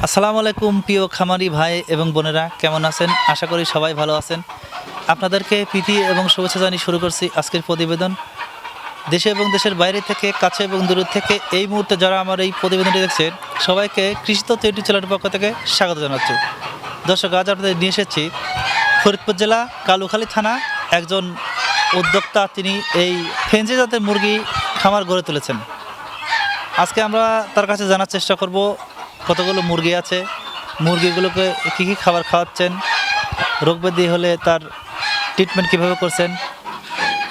আসসালামু আলাইকুম প্রিয় খামারি ভাই এবং বোনেরা, কেমন আছেন? আশা করি সবাই ভালো আছেন। আপনাদেরকে প্রীতি এবং শুভেচ্ছা জানিয়ে শুরু করছি আজকের প্রতিবেদন। দেশে এবং দেশের বাইরে থেকে, কাছে এবং দূরের থেকে এই মুহূর্তে যারা আমার এই প্রতিবেদনটি দেখছেন, সবাইকে কৃষিতত্ত্ব ইউটিউব চ্যানেলের পক্ষ থেকে স্বাগত জানাচ্ছি। দর্শক, আজ আপনাদের নিয়ে এসেছি ফরিদপুর জেলা কালুখালী থানা একজন উদ্যোক্তা। তিনি এই ফেঞ্জি জাতের মুরগি খামার গড়ে তুলেছেন। আজকে আমরা তার কাছে জানার চেষ্টা করব কতগুলো মুরগি আছে, মুরগিগুলোকে কী কী খাবার খাওয়াচ্ছেন, রোগব্যাধি হলে তার ট্রিটমেন্ট কীভাবে করছেন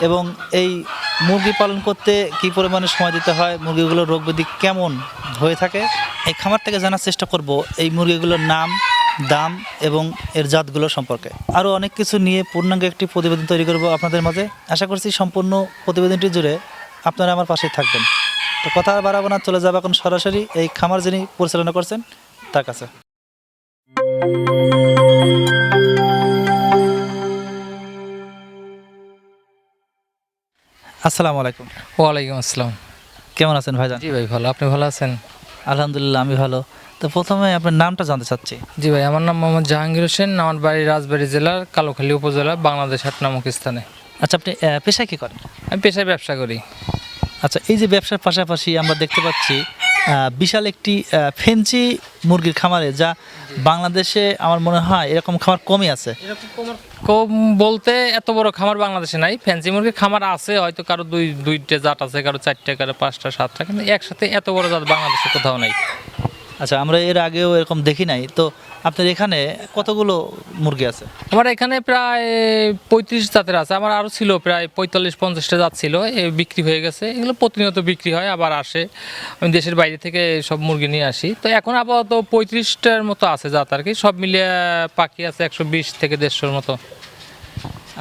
এবং এই মুরগি পালন করতে কী পরিমাণে সময় দিতে হয়, মুরগিগুলোর রোগব্যাধি কেমন হয়ে থাকে, এই খামার থেকে জানার চেষ্টা করব এই মুরগিগুলোর নাম, দাম এবং এর জাতগুলো সম্পর্কে। আরও অনেক কিছু নিয়ে পূর্ণাঙ্গ একটি প্রতিবেদন তৈরি করব আপনাদের মাঝে। আশা করছি সম্পূর্ণ প্রতিবেদনটি জুড়ে আপনারা আমার পাশেই থাকবেন। তো কথা বাড়াবো না, চলে যাবো এখন সরাসরি এই খামার যিনি পরিচালনা করছেন তার কাছে। আসসালামু আলাইকুম। ওয়ালাইকুম আসসালাম। কেমন আছেন ভাইজান? জি ভাই ভালো, আপনি ভালো আছেন? আলহামদুলিল্লাহ, আমি ভালো। তো প্রথমে আপনার নামটা জানতে চাচ্ছি। জি ভাই, আমার নাম মোহাম্মদ জাহাঙ্গীর হোসেন, আমার বাড়ি রাজবাড়ী জেলার কালুখালী উপজেলা, বাংলাদেশ হাট নামক স্থানে। আচ্ছা, আপনি পেশায় কী করেন? আমি পেশায় ব্যবসা করি। আচ্ছা, এই যে ব্যবসার পাশাপাশি আমরা দেখতে পাচ্ছি বিশাল একটি ফেঞ্চি মুরগির খামারে, যা বাংলাদেশে আমার মনে হয় এরকম খামার কমই আছে। কম বলতে এত বড় খামার বাংলাদেশে নাই। ফ্যান্সি মুরগির খামার আছে, হয়তো কারো দুইটা জাত আছে, কারো চারটে, কারো পাঁচটা, সাতটা, কিন্তু একসাথে এত বড় জাত বাংলাদেশে কোথাও নাই। আচ্ছা, আমরা এর আগেও এরকম দেখি নাই। তো আপনার এখানে কতগুলো মুরগি আছে? আমার এখানে প্রায় 35 জাতের আছে। আমার আরও ছিল প্রায় 45-50টা জাত ছিল, বিক্রি হয়ে গেছে। এগুলো প্রতিনিয়ত বিক্রি হয়, আবার আসে। আমি দেশের বাইরে থেকে সব মুরগি নিয়ে আসি। তো এখন আপাতত 35টার মতো আছে জাত আর কি, সব মিলিয়ে পাখি আছে 120 থেকে 150-র মতো।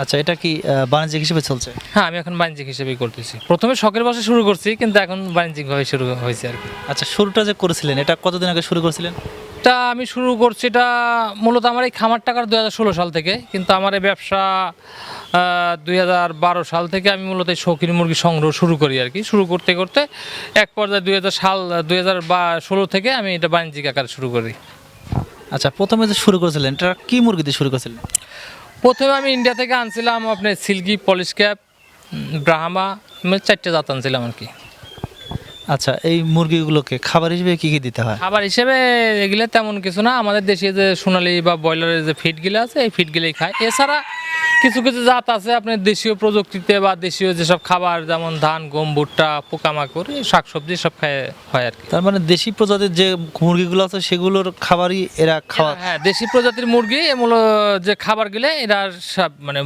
আচ্ছা, এটা কি বাণিজ্যিক হিসেবে চলছে? হ্যাঁ, আমি এখন বাণিজ্যিক হিসেবেই করতেছি। প্রথমে শখের বসে শুরু করছি, কিন্তু এখন বাণিজ্যিকভাবে শুরু হয়েছে আর কি। আচ্ছা, শুরুটা যে করেছিলেন, এটা কতদিন আগে শুরু করেছিলেন? এটা আমি শুরু করছি, এটা মূলত আমার এই খামার টাকার 2016 সাল থেকে, কিন্তু আমার এই ব্যবসা 2012 সাল থেকে আমি মূলত এই শৌখিন মুরগি সংগ্রহ শুরু করি আর কি। শুরু করতে করতে এক পর্যায়ে 2016 থেকে আমি এটা বাণিজ্যিক আকারে শুরু করি। আচ্ছা, প্রথমে যে শুরু করেছিলেন, এটা কি মুরগি দিয়ে শুরু করেছিলেন? প্রথমে আমি ইন্ডিয়া থেকে আনছিলাম আপনার সিল্কি, পলিশ ক্যাপ, ব্রাহ্মা, 4টে জাত আনছিলাম আর কি। আচ্ছা, এই মুরগিগুলোকে খাবার হিসেবে কি কি দিতে হয়? খাবার হিসেবে এগুলো তেমন কিছু না, আমাদের দেশে যে সোনালি বা ব্রয়লারের যে ফিডগুলো আছে এই ফিডগুলোই খায়। এছাড়া কিছু কিছু জাত আছে আপনার দেশীয় প্রযুক্তিতে বা দেশীয় যেসব খাবার, যেমন ধান, গম, ভুট্টা, পোকামাকড়, শাকসবজি সব খায় হয় আর কি। তার মানে দেশি প্রজাতির যে মুরগিগুলো আছে সেগুলোর খাবারই এরা খাওয়া? হ্যাঁ, দেশি প্রজাতির মুরগি মূল যে খাবারগুলো এরা সব মানে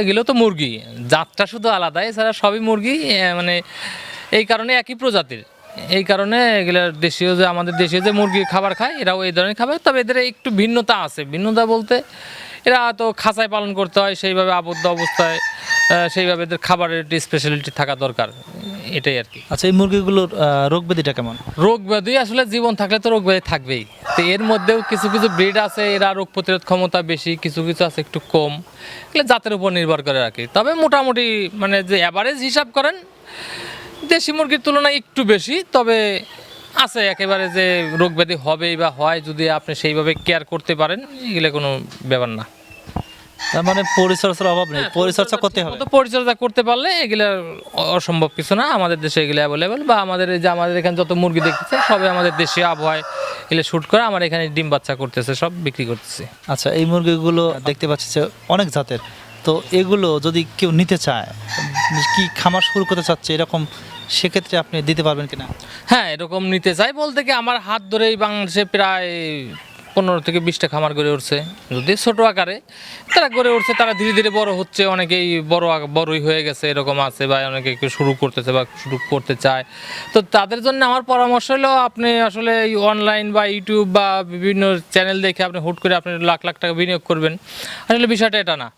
এগুলো তো মুরগি, জাতটা শুধু আলাদা, এছাড়া সবই মুরগি। মানে এই কারণে একই প্রজাতির, এই কারণে এগুলো দেশীয় যে আমাদের দেশীয় যে মুরগি খাবার খায় এরাও এই ধরনের খাবার। তবে এদের একটু ভিন্নতা আছে। ভিন্নতা বলতে এরা তো খাঁচায় পালন করতে হয়, সেইভাবে আবদ্ধ অবস্থায়, সেইভাবে এদের খাবারের একটি স্পেশালিটি থাকা দরকার, এটাই আর কি। আচ্ছা, এই মুরগিগুলোর রোগ ব্যাধিটা কেমন? রোগ ব্যাধি আসলে জীবন থাকলে তো রোগ ব্যাধি থাকবেই। তো এর মধ্যেও কিছু কিছু ব্রিড আছে, এরা রোগ প্রতিরোধ ক্ষমতা বেশি, কিছু কিছু আছে একটু কম। এগুলো জাতের উপর নির্ভর করে আর কি। তবে মোটামুটি মানে যে অ্যাভারেজ হিসাব করেন দেশি মুরগির তুলনায় একটু বেশি। তবে আছে একেবারে যে রোগ ব্যাধি হবেই বা হয়, যদি আপনি সেইভাবে কেয়ার করতে পারেন, এগুলো কোনো ব্যাপার না। তার মানে পরিচর্যার অভাব নেই, পরিচর্যা করতে হবে। তো পরিচর্যা করতে পারলে এগুলা অসম্ভব কিছু না। আমাদের দেশে এগুলো অ্যাভেলেবেল, বা আমাদের এই যে আমাদের এখানে যত মুরগি দেখতেছে সবই আমাদের দেশীয় আবহাওয়ায় এগুলো শ্যুট করে আমার এখানে ডিম বাচ্চা করতেছে, সব বিক্রি করতেছে। আচ্ছা, এই মুরগিগুলো দেখতে পাচ্ছি যে অনেক জাতের। তো এগুলো যদি কেউ নিতে চায়, কি খামার শুরু করতে চাচ্ছে এরকম, সেক্ষেত্রে আপনি দিতে পারবেন কিনা? হ্যাঁ, এরকম নিতে চাই বলতে কি আমার হাত ধরেই বাংলাদেশে প্রায় 15 থেকে 20টা খামার গড়ে উঠছে। যদি ছোট আকারে তারা গড়ে উঠছে, তারা ধীরে ধীরে বড় হচ্ছে, অনেকেই বড়ই হয়ে গেছে এরকম আছে, বা অনেকে একটু শুরু করতেছে বা শুরু করতে চায়। তো তাদের জন্য আমার পরামর্শ হলো, আপনি আসলে এই অনলাইন বা ইউটিউব বা বিভিন্ন চ্যানেল দেখে আপনি হুট করে আপনি লাখ লাখ টাকা বিনিয়োগ করবেন, আসলে বিষয়টা এটা না।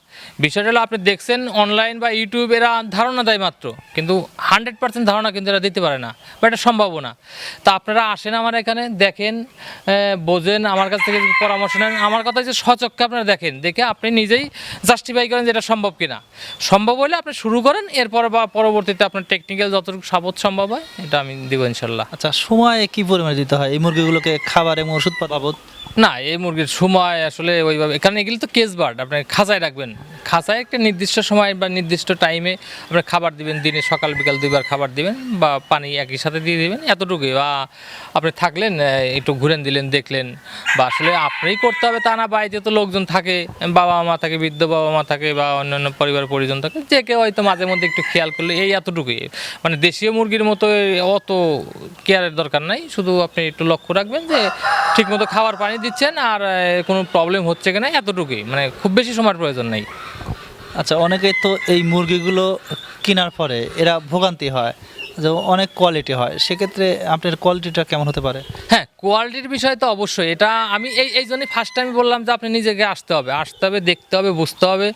বিষয়টা হলো আপনি দেখছেন অনলাইন বা ইউটিউব, এরা ধারণা দেয় মাত্র, কিন্তু 100% ধারণা কিন্তু এরা দিতে পারে না, বা এটা সম্ভাবও না। তা আপনারা আসেন আমার এখানে, দেখেন, বোঝেন, আমার কাছ থেকে পরামর্শ নেন। আমার কথা হচ্ছে সচক্ষে আপনারা দেখেন, দেখে আপনি নিজেই জাস্টিফাই করেন যে এটা সম্ভব কিনা। সম্ভব হলে আপনি শুরু করেন, এরপর বা পরবর্তীতে আপনার টেকনিক্যাল যতটুকু সাপোর্ট সম্ভব হয় এটা আমি দিব ইনশাল্লাহ। আচ্ছা, সময় কি পরিমাণে দিতে হয় এই মুরগিগুলোকে খাবার এবং ওষুধ বাবদ? না, এই মুরগির সময় আসলে ওইভাবে, কারণ এগুলো তো কেস বার্ড, আপনি খাঁচায় রাখবেন, খাঁচায় একটা নির্দিষ্ট সময় বা নির্দিষ্ট টাইমে আপনি খাবার দিবেন, দিনে সকাল বিকাল 2বার খাবার দিবেন বা পানি একই সাথে দিয়ে দিবেন, এতটুকুই। বা আপনি থাকলেন, একটু ঘুরেন দিলেন, দেখলেন, বা আসলে আপনিই করতে হবে তা না, বাড়িতে তো লোকজন থাকে, বাবা মা থাকে, বৃদ্ধ বাবা মা থাকে, বা অন্যান্য পরিবার পরিজন থাকে, যে কেউ হয়তো মাঝে মধ্যে একটু খেয়াল করলে, এই এতটুকুই। মানে দেশীয় মুরগির মতো অত কেয়ারের দরকার নাই, শুধু আপনি একটু লক্ষ্য রাখবেন যে ঠিকমতো খাবার পানি দিচ্ছেন আর কোনো প্রবলেম হচ্ছে কিনা, এতটুকুই। মানে খুব বেশি সময়ের প্রয়োজন নেই। আচ্ছা, অনেকেই তো এই মুরগিগুলো কেনার পরে এরা ভোগান্তি হয়, যে অনেক কোয়ালিটি হয়, সেক্ষেত্রে আপনার কোয়ালিটিটা কেমন হতে পারে? হ্যাঁ, কোয়ালিটির বিষয় তো অবশ্যই, এটা আমি এই জন্যই ফার্স্ট টাইম বললাম যে আপনি নিজেকে আসতে হবে, দেখতে হবে, বুঝতে হবে,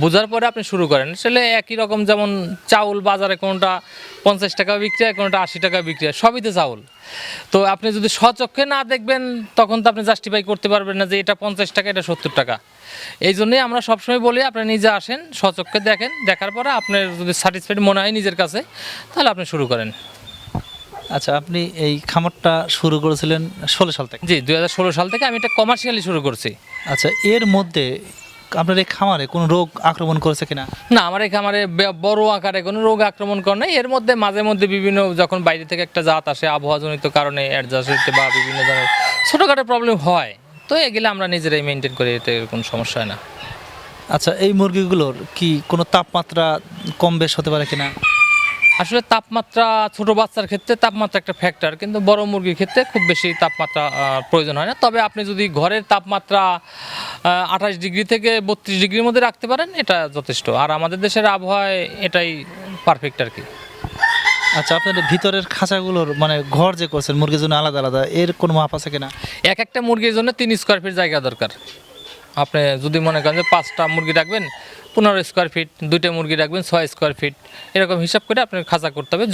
বোঝার পরে আপনি শুরু করেন। আসলে একই রকম, যেমন চাউল বাজারে কোনোটা 50 টাকা বিক্রি হয়, কোনোটা 80 টাকা বিক্রি হয়, সবই তো চাউল। তো আপনি যদি স্বচক্ষে না দেখবেন, তখন তো আপনি জাস্টিফাই করতে পারবেন না যে এটা 50 টাকা, এটা 70 টাকা। এই জন্যই আমরা সবসময় বলি আপনি নিজে আসেন, স্বচক্ষে দেখেন, দেখার পরে আপনার যদি স্যাটিসফাইড মনে হয় নিজের কাছে, তাহলে আপনি শুরু করেন। আচ্ছা, আপনি এই খামারটা শুরু করেছিলেন 16 সাল থেকে? জি, 2016 সাল থেকে আমি এটা কমার্শিয়ালি শুরু করছি। আচ্ছা, এর মধ্যে আপনার এই খামারে কোনো রোগ আক্রমণ করেছে কিনা? না, আমার এই খামারে বড় আকারে কোনো রোগ আক্রমণ করে নাই। এর মধ্যে মাঝে মধ্যে বিভিন্ন, যখন বাইরে থেকে একটা জাত আসে, আবহাওয়াজনিত কারণে অ্যাডজাস্ট হতে বা বিভিন্ন ধরনের ছোটোখাটো প্রবলেম হয়, তো এগুলো আমরা নিজেরাই মেনটেন করি, এতে কোনো সমস্যা হয় না। আচ্ছা, এই মুরগিগুলোর কি কোনো তাপমাত্রা কম বেশ হতে পারে কিনা? আসলে তাপমাত্রা ছোট বাচ্চার ক্ষেত্রে তাপমাত্রা একটা ফ্যাক্টর, কিন্তু বড় মুরগির ক্ষেত্রে খুব বেশি তাপমাত্রা প্রয়োজন হয় না। তবে আপনি যদি ঘরের তাপমাত্রা 28 ডিগ্রি থেকে 32 ডিগ্রির মধ্যে রাখতে পারেন, এটা যথেষ্ট। আর আমাদের দেশের আবহাওয়ায় এটাই পারফেক্ট আর কি। আচ্ছা, আপনাদের ভিতরের খাঁচাগুলোর মানে ঘর যে করছেন মুরগির জন্য আলাদা আলাদা, এর কোনো মাপ আছে কিনা? একটা মুরগির জন্য 3 স্কোয়ার ফিট জায়গা দরকার। আপনি যদি মনে করেন যে 5টা মুরগি রাখবেন 15 স্কোয়ার ফিট, 2টা মুরগি রাখবেন 6 স্কোয়ার ফিট, এরকম হিসাব করে আপনার খাঁচা করতে হবে।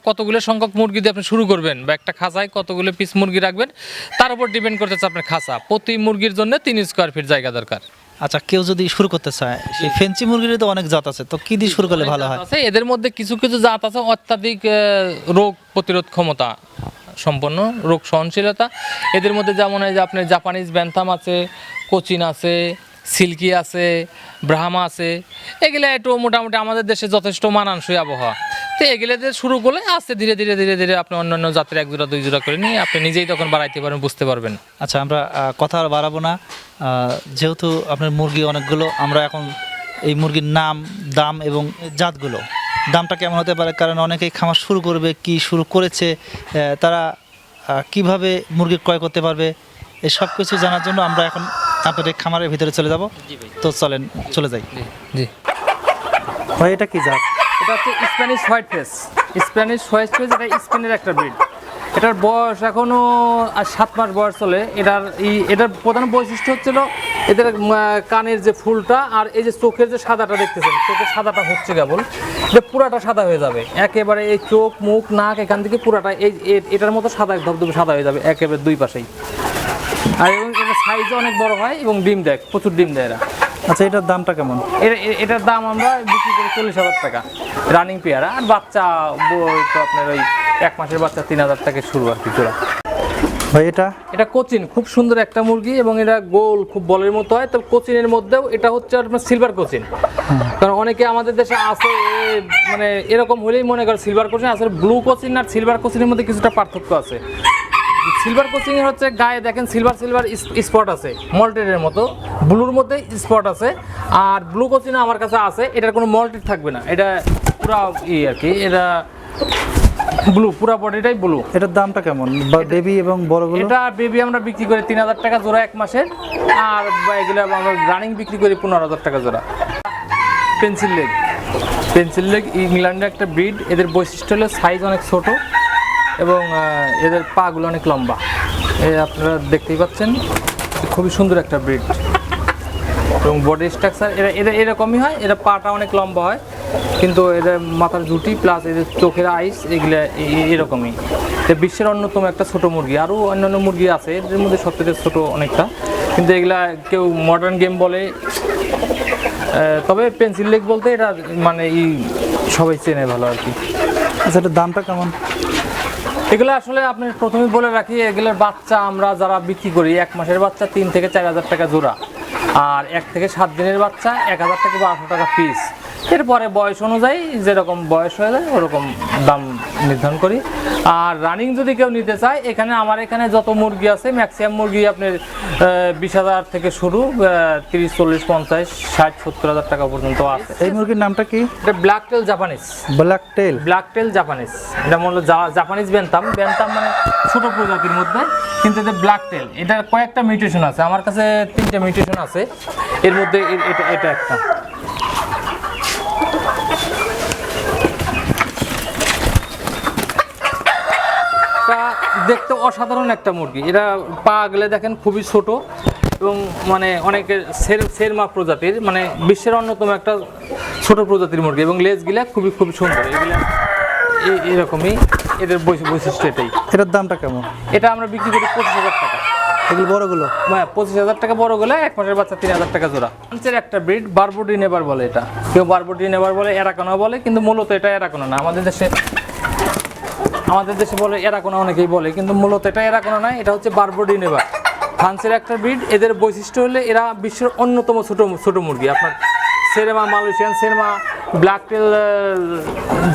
কতগুলো সংখ্যক মুরগি দিয়ে আপনি শুরু করবেন, বা একটা খাঁচায় কতগুলো পিস মুরগি রাখবেন, তার উপর ডিপেন্ড করতেছে আপনার খাঁচা। প্রতি মুরগির জন্য 3 স্কোয়ার ফিট জায়গা দরকার। আচ্ছা, কেউ যদি শুরু করতে চায়, সেই ফেন্সি মুরগির তো অনেক জাত আছে, তো কি দিয়ে শুরু করলে ভালো হয়? এদের মধ্যে কিছু কিছু জাত আছে অত্যাধিক রোগ প্রতিরোধ ক্ষমতা সম্পন্ন, রোগ সহনশীলতা। এদের মধ্যে যেমন এই যে আপনার জাপানিজ ব্যান্থাম আছে, কোচিন আছে, সিল্কি আছে, ব্রাহ্মা আছে। এগুলো একটু মোটামুটি আমাদের দেশে যথেষ্ট মানানসই আবহাওয়া। তো এগুলো দিয়ে শুরু করলে আস্তে ধীরে ধীরে ধীরে ধীরে আপনি অন্যান্য জাতের 1 জোড়া 2 জোড়া করে নিয়ে আপনি নিজেই তখন বাড়াইতে পারবেন, বুঝতে পারবেন। আচ্ছা, আমরা কথা আর বাড়াবো না। যেহেতু আপনার মুরগি অনেকগুলো, আমরা এখন এই মুরগির নাম, দাম এবং জাতগুলো, দামটা কেমন হতে পারে, কারণ অনেকেই খামার শুরু করবে, কি শুরু করেছে, তারা কিভাবে মুরগি ক্রয় করতে পারবে, এই সব কিছু জানার জন্য আমরা এখন আপনাদের খামারের ভিতরে চলে যাব। তো চলেন, চলে যাই। জি, ভাই, এটা কি জাত? এটা হচ্ছে Spanish white face. Spanish white face এটা স্পেনের একটা ব্রিড। এটার বয়স এখনও 7 মাস বয়স চলে। এটার প্রধান বৈশিষ্ট্য হচ্ছিল এদের কানের যে ফুলটা আর এই যে চোখের যে সাদাটা দেখতেছেন, চোখের সাদাটা হচ্ছে কেবল, এটা পুরাটা সাদা হয়ে যাবে একেবারে। এই চোখ, মুখ, নাক এখান থেকে পুরাটা এটার মতো সাদা, ধবধবে সাদা হয়ে যাবে একেবারে 2 পাশেই। আর এবং এটার সাইজও অনেক বড় হয় এবং ডিম দেয়, প্রচুর ডিম দেয় এরা। আচ্ছা, এটার দামটা কেমন? এটার দাম আমরা বিক্রি করি 40,000 টাকা রানিং পেয়ারা। আর বাচ্চা তো আপনার ওই 1 মাসের বাচ্চা 3,000 টাকা শুরু আর কি জোড়া। ভাই, এটা কোচিন, খুব সুন্দর একটা মুরগি এবং এটা গোল, খুব বলের মতো হয়। তো কোচিনের মধ্যেও এটা হচ্ছে আপনার সিলভার কোচিন। কারণ অনেকে আমাদের দেশে আছে মানে এরকম হলেই মনে করে সিলভার কোচিন। আসলে ব্লু কোচিন আর সিলভার কোচিনের মধ্যে কিছুটা পার্থক্য আছে। সিলভার কোচিং এর হচ্ছে গায়ে দেখেন সিলভার স্পট আছে, মল্টেডের মতো। ব্লুর মধ্যে স্পট আছে। আর ব্লু কোচিন আমার কাছে আছে, এটার কোনো মল্টেড থাকবে না, এটা পুরা আর কি, এটা ব্লু, পুরা বডিটাই ব্লু। এটার দামটা কেমন, বেবি এবং বড়গুলো? এটা বেবি আমরা বিক্রি করি 3,000 টাকা জোড়া 1 মাসের। আর এগুলো আমরা রানিং বিক্রি করি 15,000 টাকা জোড়া। পেন্সিল লেগ ইংল্যান্ডের একটা ব্রিড। এদের বৈশিষ্ট্য হলো সাইজ অনেক ছোট এবং এদের পাগুলো অনেক লম্বা। আপনারা দেখতেই পাচ্ছেন, খুবই সুন্দর একটা ব্রিড। এবং বডি স্ট্রাকচার এরা এরকমই হয়। এরা পাটা অনেক লম্বা হয়, কিন্তু এদের মাথার ঝুঁটি প্লাস এদের চোখের আইস এগুলো এরকমই। এটা বিশ্বের অন্যতম একটা ছোট মুরগি। আরও অন্যান্য মুরগি আছে এদের মধ্যে সবথেকে ছোট অনেকটা, কিন্তু এগুলা কেউ মডার্ন গেম বলে। তবে পেন্সিল লেগ বলতে এটা মানে সবাই চেনে ভালো আর কি। আচ্ছা, এটার দামটা কেমন? এগুলো আসলে আপনি প্রথমেই বলে রাখি, এগুলোর বাচ্চা আমরা যারা বিক্রি করি 1 মাসের বাচ্চা 3 থেকে 4 হাজার টাকা জোড়া, আর 1 থেকে 7 দিনের বাচ্চা 1000 থেকে 1200 টাকা পিস। এরপরে বয়স অনুযায়ী যেরকম বয়স হয়ে যায় ওরকম দাম নির্ধারণ করি। আর রানিং যদি কেউ নিতে চায়, আমার এখানে যত মুরগি আছে ম্যাক্সিমাম মুরগি আপনার 20,000 থেকে শুরু, 30, 40, 50, 60, 70 হাজার টাকা পর্যন্ত আছে। এই মুরগির নামটা কি? এটা ব্ল্যাক টেল জাপানিজ। ব্ল্যাক টেল? ব্ল্যাক টেল জাপানিজ। এটা মূলত জাপানিজ ব্যান্তাম মানে ছোট প্রজাতির মধ্যে, কিন্তু এটা ব্ল্যাক টেল। এটার কয়েকটা মিউটেশন আছে, আমার কাছে 3টে মিউটেশন আছে। এর মধ্যে এটা একটা। দেখতে অসাধারণ একটা মুরগি। এরা পা গেলে দেখেন খুবই ছোট এবং মানে অনেকের সেরমা প্রজাতির, মানে বিশ্বের অন্যতম একটা ছোট প্রজাতির মুরগি, এবং লেজ গিলা খুবই সুন্দর। এগুলা এরকমই, এদের বৈশিষ্ট্য এটাই। এটার দামটা কেমন? এটা আমরা বিক্রি করি 25,000 টাকা। এগুলো বড়গুলো? হ্যাঁ, 25,000 টাকা বড়গুলো, 1 মাসের বাচ্চা 3,000 টাকা জোড়া। ফ্রান্সের একটা ব্রিড বারবুডি নেভার বলে। এটা কেউ বারবুডি নেভার বলে, এরাকোনা বলে, কিন্তু মূলত এটা এরাকোনা না। আমাদের দেশে বলে এরাকোনা, অনেকেই বলে, কিন্তু মূলত এটা এরাকোনা নয়, এটা হচ্ছে বারবুডি নেভার। ফ্রান্সের একটা ব্রিড। এদের বৈশিষ্ট্য হলে এরা বিশ্বের অন্যতম ছোট মুরগি। আপনার সেরেমা মালয়েশিয়ান, সেরেমা, ব্ল্যাক টেল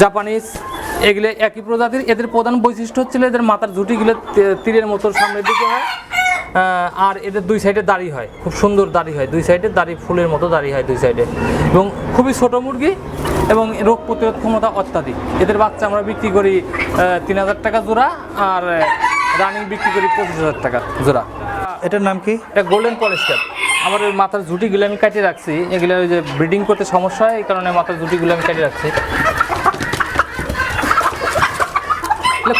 জাপানিজ, এগুলো একই প্রজাতির। এদের প্রধান বৈশিষ্ট্য হচ্ছিল এদের মাথার ঝুঁটিগুলো তীরের মতো সামনের দিকে হয়, আর এদের 2 সাইডে দাড়ি হয়, খুব সুন্দর দাড়ি হয়, 2 সাইডে দাড়ি ফুলের মতো দাড়ি হয় 2 সাইডে, এবং খুবই ছোট মুরগি এবং রোগ প্রতিরোধ ক্ষমতা অত্যাধিক। এদের বাচ্চা আমরা বিক্রি করি 3,000 টাকা জোড়া, আর রানিং বিক্রি করি 25,000 টাকা জোড়া। এটার নাম কি? এটা গোল্ডেন পলিশ ক্যাপ। আমার ওই মাথার ঝুঁটিগুলো আমি কাটিয়ে রাখছি, এগুলো ওই যে ব্রিডিং করতে সমস্যা হয়, এই কারণে মাথার ঝুঁটিগুলো আমি কাটিয়ে রাখছি।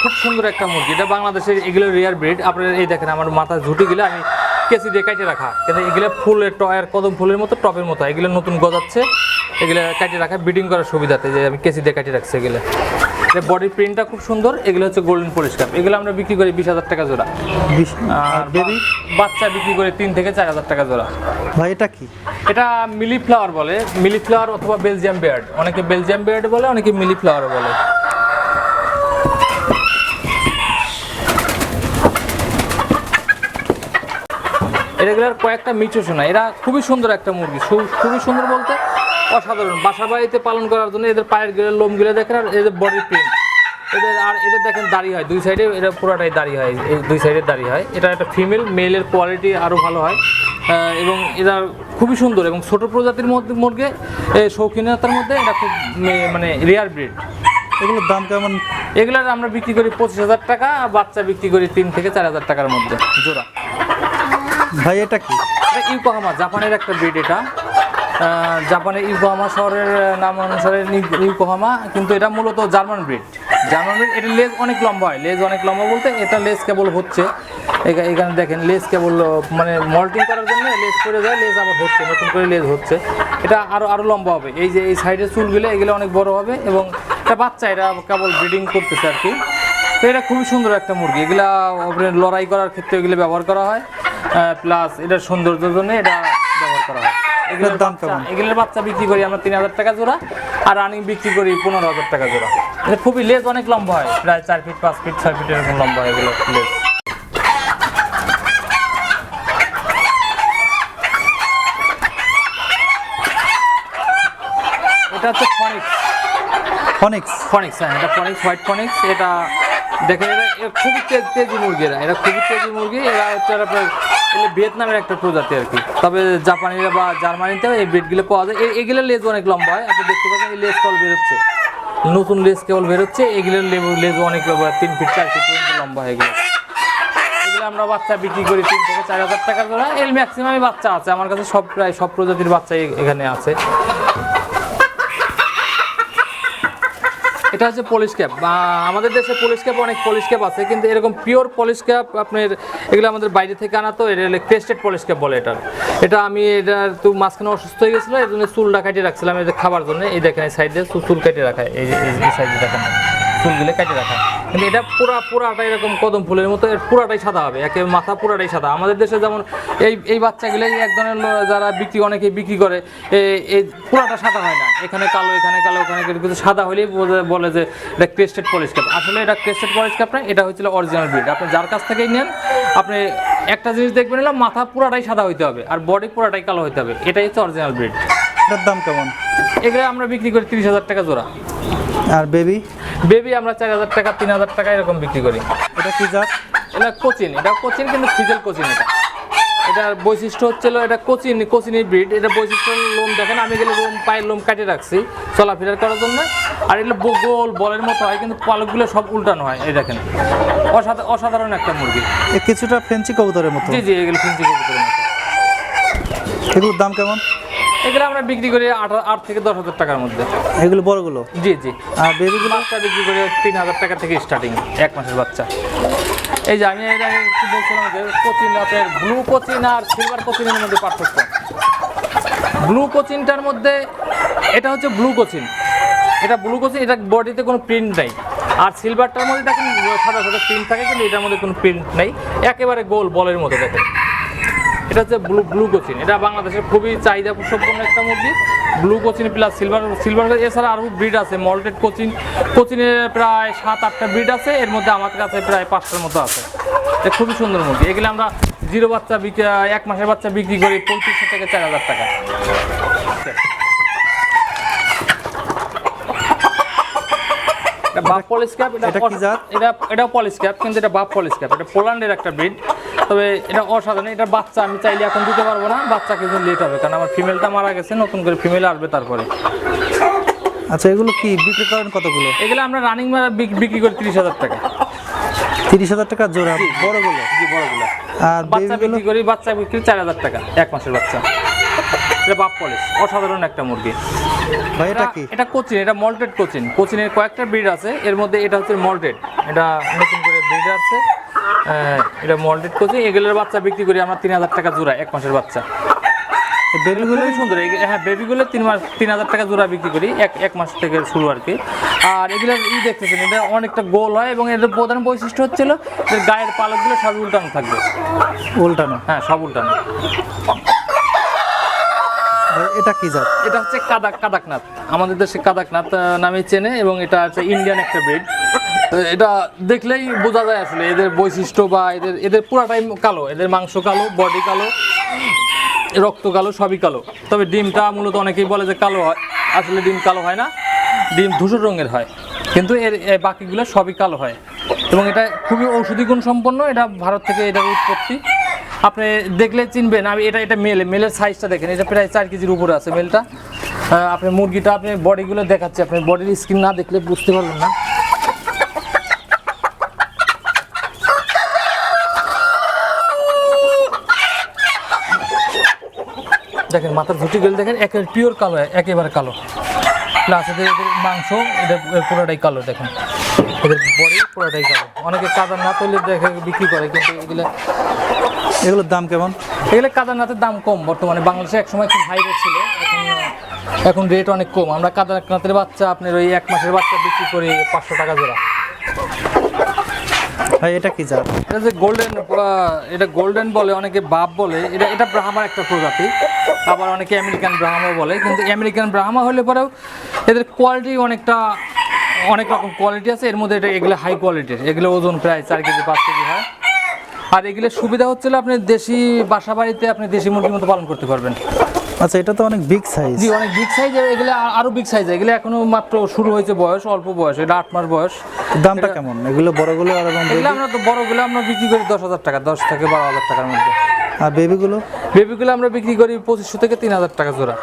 খুব সুন্দর একটা মুরগি। এটা বাংলাদেশের এগুলো রেয়ার ব্রিড। আপনারা এই দেখেন আমার মাথার ঝুঁটিগুলো আমি কেসি দিয়ে কাটিয়ে রাখা, কিন্তু এগুলো ফুলের কদম ফুলের মতো, টবের মতো। এগুলো নতুন গজাচ্ছে, এগুলো কাটিয়ে রাখা ব্রিডিং করার সুবিধাতে, যে আমি কেসি দিয়ে কাটিয়ে রাখছি। এগুলো বডি প্রিন্টটা খুব সুন্দর। এগুলো হচ্ছে গোল্ডেন পলিশ ক্যাপ। এগুলো আমরা বিক্রি করি 20,000 টাকা জোড়া। আর বেবি বাচ্চা বিক্রি করে 3 থেকে 4 হাজার টাকা জোড়া। ভাই এটা কি? এটা মিলি ফ্লাওয়ার বলে, মিলি ফ্লাওয়ার অথবা বেলজিয়াম বিয়ার্ড। অনেকে বেলজিয়াম বিয়ার্ড বলে, অনেকে মিলি ফ্লাওয়ার বলে। এগুলার কয়েকটা মিউটেশন। এরা খুবই সুন্দর একটা মুরগি, খুবই সুন্দর বলতে অসাধারণ। বাসা বাড়িতে পালন করার জন্য এদের পায়ের লোমগুলো দেখেন, আর এদের বডি প্রিন্ট, এদের দেখেন দাড়ি হয় 2 সাইডে, এটা পুরোটাই দাড়ি হয়, এই 2 সাইডে দাড়ি হয়। এটা একটা ফিমেল, মেলের কোয়ালিটি আরও ভালো হয়, এবং এরা খুবই সুন্দর এবং ছোট প্রজাতির মধ্যে মুরগি, শৌখিনতার মধ্যে এটা খুব মানে রেয়ার ব্রিড। এগুলোর দাম কেমন? এগুলার আমরা বিক্রি করি 25,000 টাকা, বাচ্চা বিক্রি করি 3 থেকে 4 হাজার টাকার মধ্যে জোড়া। ভাই এটা কি? এটা ইয়োকোহামা, জাপানের একটা ব্রিড। এটা জাপানের ইয়োকোহামা শহরের নাম অনুসারে ইয়োকোহামা, কিন্তু এটা মূলত জার্মান ব্রিড। এটা লেজ অনেক লম্বা হয়। লেজ অনেক লম্বা বলতে এটা লেজ কেবল হচ্ছে, এখানে দেখেন লেজ কেবল মানে মল্টিং করার জন্য লেজ পড়ে যায়, লেজ আবার হচ্ছে, নতুন করে লেজ হচ্ছে। এটা আরও লম্বা হবে। এই যে এই সাইডের চুলগুলো এগুলো অনেক বড় হবে, এবং এটা বাচ্চা, এটা কেবল ব্রিডিং করতেছে আর কি। তো এটা খুবই সুন্দর একটা মুরগি। এগুলা লড়াই করার ক্ষেত্রে এগুলো ব্যবহার করা হয়, প্লাস এটার সৌন্দর্যের জন্য এটা ব্যবহার করা হয়। এগুলোর দাম কেমন? এগুলোর বাচ্চা বিক্রি করি আমরা 3,000 টাকা জোড়া, আর রানিং বিক্রি করি 15,000 টাকা জোড়া। এটা খুবই লেজ অনেক লম্বা হয়, প্রায় 4 ফিট, 5 ফিট, 6 ফিট এরকম লম্বা হয় এগুলো লেজ। এটা হচ্ছে ফনিক্স। হ্যাঁ, এটা ফনিক্স, হোয়াইট ফনিক্স। এটা দেখেন, এটা খুবই তেজি মুরগি। এরা খুবই তেজি মুরগি। এরা হচ্ছে ভিয়েতনামের একটা প্রজাতি আর কি। তবে জাপানিরা বা জার্মানিতেও এই ব্রিডগুলো পাওয়া যায়। এগুলোর লেজ অনেক লম্বা হয়। আপনি দেখতে পাচ্ছেন এই লেজ কেবল বেরোচ্ছে, নতুন লেজ কেবল বেরোচ্ছে। এগুলোর লেজ অনেক 3 ফিট 4 ফিট পর্যন্ত লম্বা হয়। এগুলো আমরা বাচ্চা বিক্রি করি 3 থেকে 4 হাজার টাকা জোড়া। এর ম্যাক্সিমামই বাচ্চা আছে আমার কাছে, প্রায় সব প্রজাতির বাচ্চা এখানে আছে। এটা হচ্ছে পলিশ ক্যাপ। আমাদের দেশে পলিশ ক্যাপ অনেক পলিশ ক্যাপ আছে, কিন্তু এরকম পিওর পলিশ ক্যাপ আপনার এগুলো আমাদের বাইরে থেকে আনা, তো এটা ক্রেস্টেড পলিশ ক্যাপ বলে এটা। এটা আমি এটা তো মাঝখানে অসুস্থ হয়ে গেছিলো, এর জন্য চুলটা কাটিয়ে রাখছিলাম এই যে খাবার জন্য। এই দেখেন এই সাইডে চুল কেটে রাখা, এই যে এই সাইডে দেখেন চুলগুলো কেটে রাখা। কিন্তু এটা পুরাটা এরকম কদম ফুলের মতো, এর পুরাটাই সাদা হবে, একে মাথা পুরাটাই সাদা। আমাদের দেশে যেমন এই বাচ্চাগুলো এক ধরনের যারা অনেকেই বিক্রি করে, এই পুরাটা সাদা হয় না, এখানে কালো এখানে কালো ওখানে, কিন্তু সাদা হলেই বলে যে এটা ক্রেস্টেড পলিশ ক্যাপ। আসলে এটা ক্রেস্টেড পলিশ ক্যাপ না, এটা হচ্ছিল অরিজিনাল ব্রিড। আপনি যার কাছ থেকেই নেন, আপনি একটা জিনিস দেখবেন, এলাম মাথা পুরাটাই সাদা হইতে হবে আর বডি পুরাটাই কালো হইতে হবে, এটাই হচ্ছে অরিজিনাল ব্রিড। এটার দাম কেমন? এগুলো আমরা বিক্রি করি 30,000 টাকা জোড়া। আর বেবি আমরা 4,000 টাকা 3,000 টাকা এরকম বিক্রি করি। এটা কি জাত? এটা কোচিন, কিন্তু ফিজেল কোচিন। এটার বৈশিষ্ট্য হচ্ছিল এটা কোচিনের ব্রিড। এটা বৈশিষ্ট্য লোম দেখেন, আমি গেলে পায়ের লোম কাটে রাখছি চলাফেরা করার জন্য। আর এগুলো গোল বলের মতো হয়, কিন্তু পালকগুলো সব উল্টানো হয়। এই দেখেন অসাধারণ একটা মুরগি, কিছুটা ফেন্সি কবুতরের মতো। জি এগুলো ফেন্সি কবুতরের মতো। এগুলোর দাম কেমন? এগুলো আমরা বিক্রি করি 8 থেকে 10,000 টাকার মধ্যে। এগুলো বড়গুলো? জি আর বেবিগুলো? বাচ্চা বিক্রি করি 3,000 টাকা থেকে স্টার্টিং, 1 মাসের বাচ্চা। এই যে আমি এর আগে একটু বলছিলাম যে কোচিন, আপনার ব্লু কোচিন আর সিলভার কোচিনের মধ্যে পার্থক্য। ব্লু কোচিনটার মধ্যে এটা হচ্ছে ব্লু কোচিন, এটা বডিতে কোনো প্রিন্ট নাই। আর সিলভারটার মধ্যে দেখেন সাদা সাদা প্রিন্ট থাকে, কিন্তু এটার মধ্যে কোনো প্রিন্ট নেই, একেবারে গোল বলের মতো দেখেন। এটা হচ্ছে ব্লু কোচিন। এটা বাংলাদেশের খুবই চাহিদা সম্পন্ন একটা মুরগি। Blue Cochin plus silver. এছাড়া আরও ব্রিড আছে, মল্টেড কোচিনের প্রায় 7-8টা ব্রিড আছে, এর মধ্যে আমাদের কাছে প্রায় 5টার মতো আছে। এটা খুবই সুন্দর মুরগি। এগুলো আমরা 0 বাচ্চা 1 মাসের বাচ্চা বিক্রি করি 3500 থেকে 4,000 টাকা। বাফ পলিশ ক্যাপ, এটা পলিশ ক্যাপ, কিন্তু এটা বাফ পলিশ ক্যাপ। এটা পোল্যান্ডের একটা ব্রিড, তবে এটা অসাধারণ। এটা বাচ্চা আমি চাইলে এখন দিতে পারবো না, বাচ্চা কিছু লেট হবে, কারণ আমার ফিমেলটা মারা গেছে, নতুন করে ফিমেল আসবে তারপরে। আচ্ছা, এগুলো কি বিক্রি করেন কতগুলো? এগুলো আমরা রানিং বিক্রি করি 30,000 টাকা। 30,000 টাকা জোড়া বড়গুলো? জি বড়গুলো। আর বাচ্চা বিক্রি 4,000 টাকা 1 মাসের বাচ্চা। এটা বাফ পলিশ, অসাধারণ একটা মুরগি। ভাই এটা কি? এটা কোচিন, এটা মল্টেড কোচিনের কয়েকটা ব্রিড আছে, এর মধ্যে এটা হচ্ছে মল্টেড, এটা নতুন করে ব্রিড আছে। এটা মল্টেড কোচিন। এগুলোর বাচ্চা বিক্রি করি আমরা 3,000 টাকা জোড়া 1 মাসের বাচ্চা। বেবিগুলো সুন্দর। হ্যাঁ, বেবিগুলো 3,000 টাকা জোড়া বিক্রি করি, 1 মাস থেকে শুরু আর কি। আর এগুলো দেখতেছেন, এটা অনেকটা গোল হয়, এবং এদের প্রধান বৈশিষ্ট্য হচ্ছিল যে গায়ের পালকগুলো সব উল্টানো থাকবে। উল্টানো? হ্যাঁ, সব উল্টানো। এটা কি জাত? এটা হচ্ছে কাদাকনাথ। আমাদের দেশে কাদাকনাথ নামে চেনে, এবং এটা হচ্ছে ইন্ডিয়ান একটা ব্রিড। এটা দেখলেই বোঝা যায় আসলে এদের বৈশিষ্ট্য, বা এদের পুরাটাই কালো, এদের মাংস কালো, বডি কালো, রক্ত কালো, সবই কালো। তবে ডিমটা মূলত অনেকেই বলে যে কালো হয়, আসলে ডিম কালো হয় না, ডিম ধূসর রঙের হয়, কিন্তু এর বাকিগুলো সবই কালো হয়। এবং এটা খুবই ঔষধি গুণ সম্পন্ন। এটা ভারত থেকে এটার উৎপত্তি, আপনি দেখলে চিনবেন। এটা মেলের সাইজটা দেখেন, এটা প্রায় 4 কেজির উপরে আছে মেলটা। আপনি মুরগিটা, আপনি বডিগুলো দেখাচ্ছে, আপনি বডির স্কিন না দেখলে বুঝতে পারবেন না। দেখেন মাথার ঝুঁটিগুলো দেখেন, একেবারে পিওর কালো, একেবারে কালো। প্লাস এদের মাংস, এটা পুরোটাই কালো। দেখেন এদের বডি পুরোটাই কালো। অনেকে কাদার না তৈরি দেখে বিক্রি করে, কিন্তু এগুলোর দাম কেমন? এগুলো কাদারনাথের দাম কম বর্তমানে। বাংলাদেশে একসময় খুব হাই রেট ছিল, এখন রেট অনেক কম। আমরা কাদারনাথের বাচ্চা আপনার ওই 1 মাসের বাচ্চা বিক্রি করি 500 টাকা জোড়া। ভাই এটা কি জাত? এটা যে গোল্ডেন বলে, অনেকে বাপ বলে। এটা ব্রাহ্মার একটা প্রজাতি, আবার অনেকে আমেরিকান ব্রাহ্মা বলে। কিন্তু আমেরিকান ব্রাহ্মা হলে পরেও এদের কোয়ালিটি অনেক রকম কোয়ালিটি আছে। এর মধ্যে এগুলো হাই কোয়ালিটির, এগুলো ওজন প্রায় 4 কেজি 5 কেজি হয়। আর এগুলো সুবিধা হচ্ছিল আপনি দেশি বাসা বাড়িতে আপনি দেশি মুরগির মতো পালন করতে পারবেন। আচ্ছা, এটা তো অনেক বিগ সাইজ। জি, অনেক বিগ সাইজ। এগুলো আরো বিগ সাইজ। এগুলো এখনো মাত্র শুরু হয়েছে বয়স, অল্প বয়স, এটা 8 মাস বয়স। দামটা কেমন এগুলো বড়গুলো? আর এগুলো আমরা তো বড়গুলো আমরা বিক্রি করি 10,000 টাকা, 10 থেকে 12,000 টাকার মধ্যে। আর বেবিগুলো আমরা বিক্রি করি 2500 থেকে 3,000 টাকা জোড়া।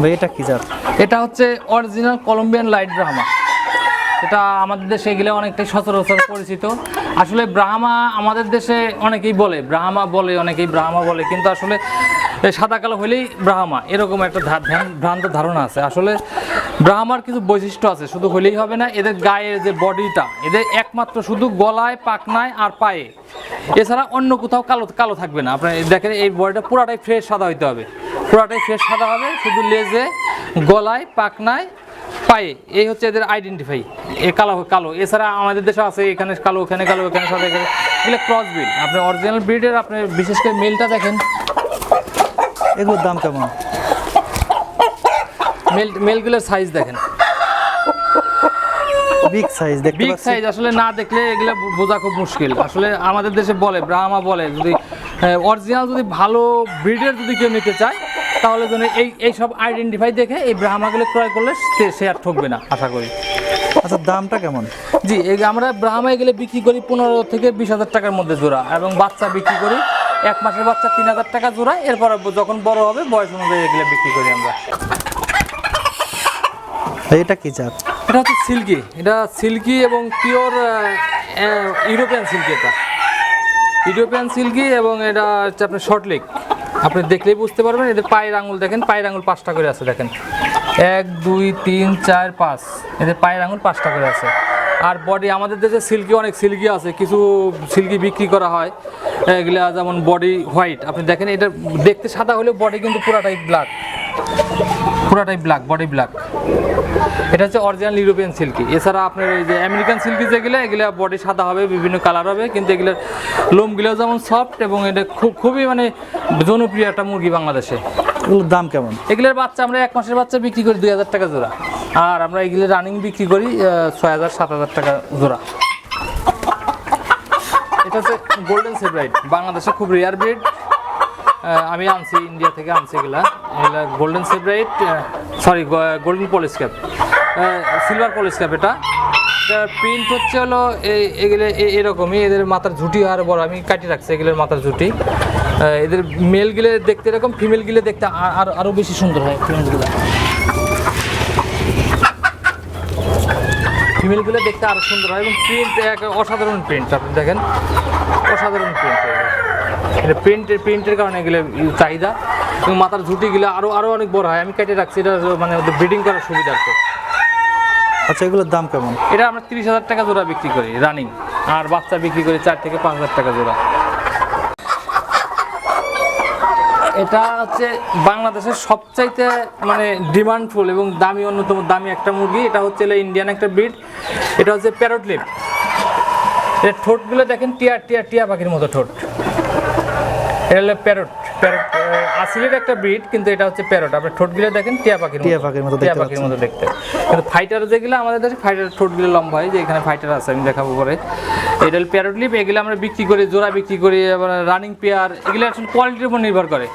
ভাই এটা কি জাত? এটা হচ্ছে অরিজিনাল কলম্বিয়ান লাইট ব্রাহ্মা। এটা আমাদের দেশে এগুলো অনেকটাই সচরাচর পরিচিত। আসলে ব্রাহ্মা আমাদের দেশে অনেকেই বলে ব্রাহ্মা বলে, কিন্তু আসলে সাদা কালো হলেই ব্রাহ্মা, এরকম একটা ভ্রান্ত ধারণা আছে। আসলে ব্রাহ্মার কিছু বৈশিষ্ট্য আছে, শুধু হলেই হবে না, এদের গায়ের যে বডিটা, এদের একমাত্র শুধু গলায়, পাখনায় আর পায়ে, এছাড়া অন্য কোথাও কালো কালো থাকবে না। আপনার দেখেন এই বডিটা পুরাটাই ফ্রেশ সাদা হইতে হবে, পুরাটাই ফ্রেশ সাদা হবে, শুধু লেজে, গলায়, পাখনায়, পায়ে, এই হচ্ছে এদের আইডেন্টিফাই। এ কালো কালো, এছাড়া আমাদের দেশে আছে এখানে কালো, এখানে কালো, এখানে সাদা, এখানে, এগুলো ক্রস ব্রিড। আপনি অরিজিনাল ব্রিডের আপনি বিশেষ করে মেলটা দেখেন, এগুলোর দাম কেমন? মেলগুলোর সাইজ দেখেন, বিগ সাইজ, দেখতে বিগ পাচ্ছি। সাইজ। আসলে না দেখলে এগুলো বোঝা খুব মুশকিল। আসলে আমাদের দেশে বলে, ব্রাহ্মা বলে, যদি অরিজিনাল যদি ভালো ব্রিডের যদি কেউ নিতে চায়, তাহলে যেন এই সব আইডেন্টিফাই দেখে এই ব্রাহ্মাগুলো ক্রয় করলে সে আর ঠকবে না, আশা করি। আচ্ছা, দামটা কেমন? জি, আমরা ব্রাহ্মা এগুলো বিক্রি করি 15 থেকে 20,000 টাকার মধ্যে জোড়া, এবং বাচ্চা বিক্রি করি 1 মাসের বাচ্চা 3,000 টাকা জোড়া। এরপর যখন বড় হবে বয়স অনুযায়ী এগুলো বিক্রি করি আমরা। এটা কি জাত? এটা হচ্ছে সিল্কি, এটা সিল্কি এবং পিওর ইউরোপিয়ান সিল্কি। এটা ইউরোপিয়ান সিল্কি এবং এটা হচ্ছে আপনার শর্ট লেগ। আপনি দেখলেই বুঝতে পারবেন। এদের পায়ের আঙুল দেখেন, পায়ের আঙুল 5টা করে আছে দেখেন, 1 2 3 4 5, এদের পায়ের আঙুল 5টা করে আছে। আর বডি, আমাদের দেশে সিল্কি অনেক সিল্কি আছে, কিছু সিল্কি বিক্রি করা হয়, এগুলা যেমন বডি হোয়াইট। আপনি দেখেন এটা দেখতে সাদা হলেও বডি কিন্তু পুরাটাই ব্ল্যাক, পুরাটাই ব্ল্যাক, বডি ব্ল্যাক। এটা হচ্ছে অরিজিনাল ইউরোপিয়ান সিল্কি। এছাড়া আপনার এই যে আমেরিকান সিল্কি যেগুলো, এগুলো বডি সাদা হবে, বিভিন্ন কালার হবে, কিন্তু এগুলোর লোমগুলো যেমন সফট, এবং এটা খুবই মানে জনপ্রিয় একটা মুরগি বাংলাদেশে। এগুলোর দাম কেমন? এগুলোর বাচ্চা আমরা 1 মাসের বাচ্চা বিক্রি করি 2,000 টাকা জোড়া, আর আমরা এগুলো রানিং বিক্রি করি 6,000 7,000 টাকা জোড়া। এটা হচ্ছে গোল্ডেন সেব্রাইট, বাংলাদেশে খুব রেয়ার ব্রিড। আমি আনছি, ইন্ডিয়া থেকে আনছি এগুলা golden Sebright, sorry golden polish cap, silver polish cap. এটা প্রিন্ট হচ্ছে হলো এগুলো এরকমই, এদের মাথার ঝুঁটি আর বড়, আমি কাটিয়ে রাখছি এগুলোর মাথার ঝুঁটি। এদের মেলগুলো দেখতে এরকম, ফিমেলগুলো দেখতে আরও বেশি সুন্দর হয়। ফিমেলগুলো দেখতে আরও সুন্দর হয়, এবং প্রিন্ট এক অসাধারণ প্রিন্ট। আপনি দেখেন অসাধারণ প্রিন্ট, এটা প্রিন্টের কারণে এগুলো চাহিদা, এবং মাথার ঝুঁটিগুলো আরও অনেক বড় হয়। আমি কেটে রাখছি, এটা মানে ওদের ব্রিডিং করার সুবিধার্থে। আচ্ছা, এগুলোর দাম কেমন? এটা আমরা 30,000 টাকা জোড়া বিক্রি করি রানিং, আর বাচ্চা বিক্রি করি 4 থেকে 5,000 টাকা জোড়া। এটা হচ্ছে বাংলাদেশের সবচাইতে মানে ডিমান্ডফুল এবং দামি, অন্যতম দামি একটা মুরগি। এটা হচ্ছে ইন্ডিয়ান একটা ব্রিড, এটা হচ্ছে প্যারট লিপ। এর ঠোঁটগুলো দেখেন টিয়া পাখির মতো ঠোঁট। এটা হলো প্যারট আসিলের একটা ব্রিড, কিন্তু এটা হচ্ছে প্যারট। আপনার ঠোঁটগুলো দেখেন টিয়া পাখির মতো দেখতে। কিন্তু ফাইটার যেগুলো আমাদের দেশে, ফাইটার ঠোঁটগুলো লম্বা হয়, যে এখানে ফাইটার আছে, আমি দেখাবো পরে। এটা হলো প্যারট লিপ, এগুলো আমরা বিক্রি করি, জোড়া বিক্রি করি, আবার রানিং পেয়ার। এগুলো আসলে কোয়ালিটির উপর নির্ভর করে।